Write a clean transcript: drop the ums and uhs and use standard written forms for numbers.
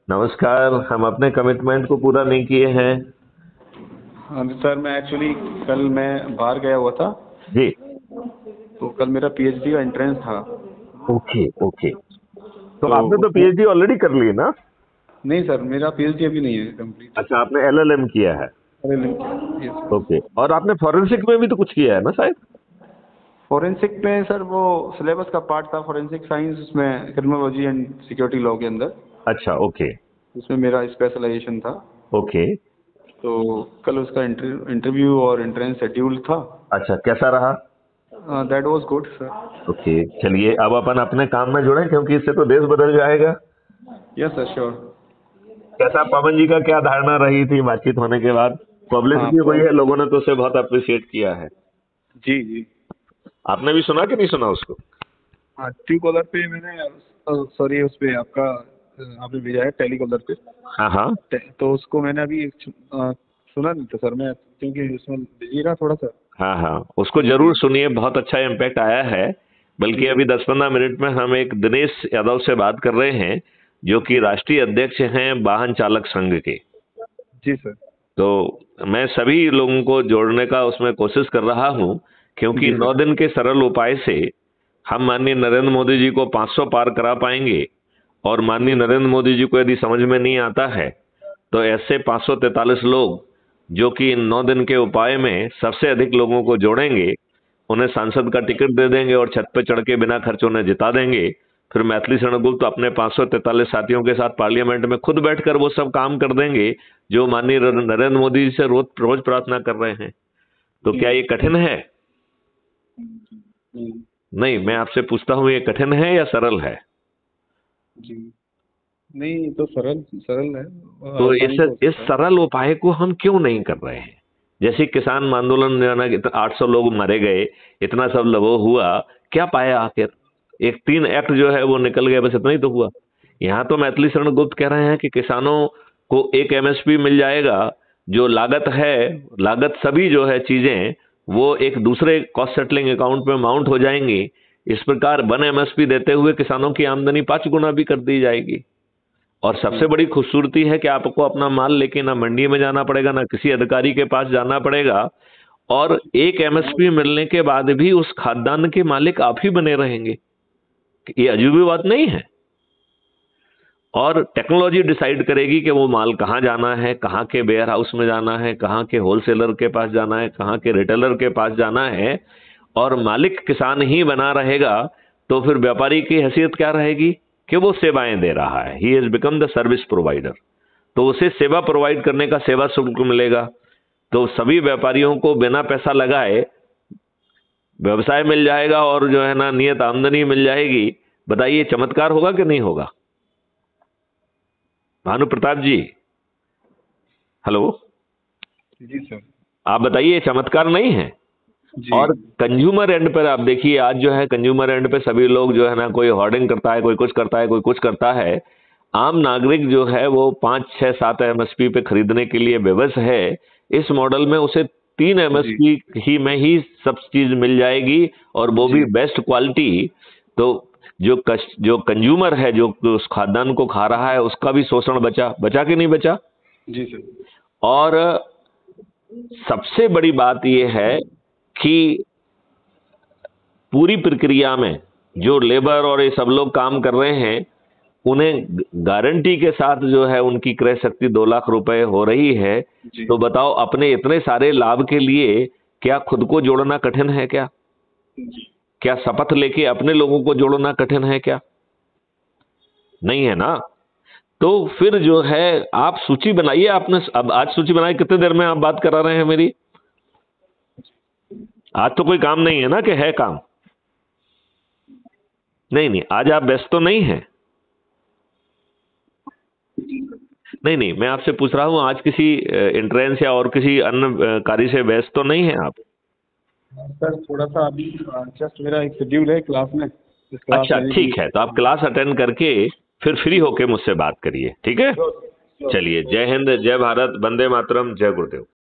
नमस्कार। हम अपने कमिटमेंट को पूरा नहीं किए हैं। हाँ सर, मैं एक्चुअली कल मैं बाहर गया हुआ था। जी। तो कल मेरा पीएचडी का एंट्रेंस था। Okay okay. तो तो आपने तो उसमें पीएचडी ऑलरेडी कर ली ना? नहीं सर, मेरा पीएचडी अभी नहीं है कंप्लीट। अच्छा, आपने एलएलएम किया है। अरे नहीं, यस सर। ओके। और आपने फॉरेंसिक में भी तो कुछ किया है ना शायद? फॉरेंसिक में सर वो सिलेबस का पार्ट था, फॉरेंसिक साइंस, उसमें क्रिमिनोलॉजी एंड सिक्योरिटी लॉ के अंदर। अच्छा ओके उसमें मेरा स्पेशलाइजेशन था। ओके। तो कल उसका इंटरव्यू और एंट्रेंस शेड्यूल था। अच्छा, कैसा रहा? That was good sir. Okay, चलिए अब अपन अपने काम में जुड़े क्योंकि इससे तो देश बदल जाएगा। Yes sir, sure. कैसा पवन जी का क्या धारणा रही थी बातचीत होने के बाद? हाँ पब्लिसिटी हुई है, लोगों ने तो उसे बहुत अप्रिशिएट किया है। जी जी। आपने भी सुना कि नहीं सुना उसको? हाँ, ट्रू कॉलर पे मैंने, सॉरी, उस पे आपका आपने भेजा है टेली कॉलर पे। हाँ हाँ। तो उसको मैंने अभी सुना नहीं था सर, मैं क्योंकि उसमें बिजी रहा थोड़ा सा। हाँ हाँ, उसको जी जरूर सुनिए, बहुत अच्छा इम्पैक्ट आया है। बल्कि जी अभी 10-15 मिनट में हम एक दिनेश यादव से बात कर रहे हैं, जो कि जी राष्ट्रीय अध्यक्ष हैं वाहन चालक संघ के। जी सर। तो मैं सभी लोगों को जोड़ने का उसमें कोशिश कर रहा हूं, क्योंकि जी 9 सर। दिन के सरल उपाय से हम माननीय नरेंद्र मोदी जी को 500 पार करा पाएंगे। और माननीय जी सर। नरेंद्र मोदी जी को यदि समझ में नहीं आता है, तो ऐसे 543 लोग जो कि इन 9 दिन के उपाय में सबसे अधिक लोगों को जोड़ेंगे, उन्हें सांसद का टिकट दे देंगे और छत पे चढ़ के बिना खर्च उन्हें जिता देंगे। फिर मैथिली शरणगुप्त तो अपने 543 साथियों के साथ पार्लियामेंट में खुद बैठकर वो सब काम कर देंगे जो माननीय नरेंद्र मोदी जी से रोज रोज प्रार्थना कर रहे हैं। तो जी क्या ये कठिन है? जी नहीं, मैं आपसे पूछता हूं, ये कठिन है या सरल है? जी। नहीं, ये तो सरल सरल है, तो आसानी से हो इस सकता है। सरल उपाय को हम क्यों नहीं कर रहे हैं? जैसे किसान आंदोलन जो है ना, 800 लोग मारे गए, इतना सब वो हुआ, क्या पाया आखिर? एक 3 एक्ट जो है वो निकल गए, बस इतना ही तो हुआ। यहाँ तो मैथिली शरण गुप्त कह रहे हैं कि किसानों को एक एमएसपी मिल जाएगा, जो लागत है, लागत सभी जो है चीजें, वो एक दूसरे कॉस्ट सेटलिंग अकाउंट में माउंट हो जाएंगी। इस प्रकार 1 एमएसपी देते हुए किसानों की आमदनी 5 गुना भी कर दी जाएगी। और सबसे बड़ी खूबसूरती है कि आपको अपना माल लेके ना मंडी में जाना पड़ेगा, ना किसी अधिकारी के पास जाना पड़ेगा। और एक एमएसपी मिलने के बाद भी उस खाद्यान्न के मालिक आप ही बने रहेंगे। ये अजूबी बात नहीं है? और टेक्नोलॉजी डिसाइड करेगी कि वो माल कहाँ जाना है, कहाँ के वेयर हाउस में जाना है, कहाँ के होलसेलर के पास जाना है, कहाँ के रिटेलर के पास जाना है। और मालिक किसान ही बना रहेगा। तो फिर व्यापारी की हैसियत क्या रहेगी कि वो सेवाएं दे रहा है, he has become the service provider. तो उसे सेवा प्रोवाइड करने का सेवा शुल्क मिलेगा। तो सभी व्यापारियों को बिना पैसा लगाए व्यवसाय मिल जाएगा और जो है ना नियत आमदनी मिल जाएगी। बताइए, चमत्कार होगा कि नहीं होगा? भानु प्रताप जी, हेलो। जी सर। आप बताइए, ये चमत्कार नहीं है? जी और कंज्यूमर एंड पर आप देखिए, आज जो है कंज्यूमर एंड पे सभी लोग जो है ना, कोई होर्डिंग करता है, कोई कुछ करता है, कोई कुछ करता है। आम नागरिक जो है वो 5, 6, 7 एमएसपी पे खरीदने के लिए विवश है। इस मॉडल में उसे 3 जी एमएसपी ही में ही सब चीज मिल जाएगी, और वो भी जी बेस्ट क्वालिटी। तो जो कंज्यूमर है, जो उस खाद्यान्न को खा रहा है, उसका भी शोषण बचा बचा कि नहीं बचा? जी सर। और सबसे बड़ी बात यह है कि पूरी प्रक्रिया में जो लेबर और ये सब लोग काम कर रहे हैं, उन्हें गारंटी के साथ जो है उनकी क्रय शक्ति 2 लाख रुपए हो रही है। जी तो बताओ, अपने इतने सारे लाभ के लिए क्या खुद को जोड़ना कठिन है क्या? जी क्या शपथ लेके अपने लोगों को जोड़ना कठिन है क्या? नहीं है ना? तो फिर जो है आप सूची बनाइए। आपने अब आज सूची बनाई, कितने देर में आप बात करा रहे हैं मेरी? आज तो कोई काम नहीं है ना, कि है काम? नहीं नहीं, आज आप व्यस्त तो नहीं है? नहीं नहीं, मैं आपसे पूछ रहा हूं, आज किसी एंट्रेंस या और किसी अन्य कार्य से व्यस्त तो नहीं है आप? सर, थोड़ा सा अभी जस्ट मेरा एक शेड्यूल है क्लास में, इस क्लास अच्छा लेने के ठीक है, तो आप लिए। क्लास अटेंड करके फिर फ्री होके मुझसे बात करिए, ठीक है? श्योर श्योर चलिए, श्योर। जय हिंद, जय भारत, वंदे मातरम, जय गुरुदेव।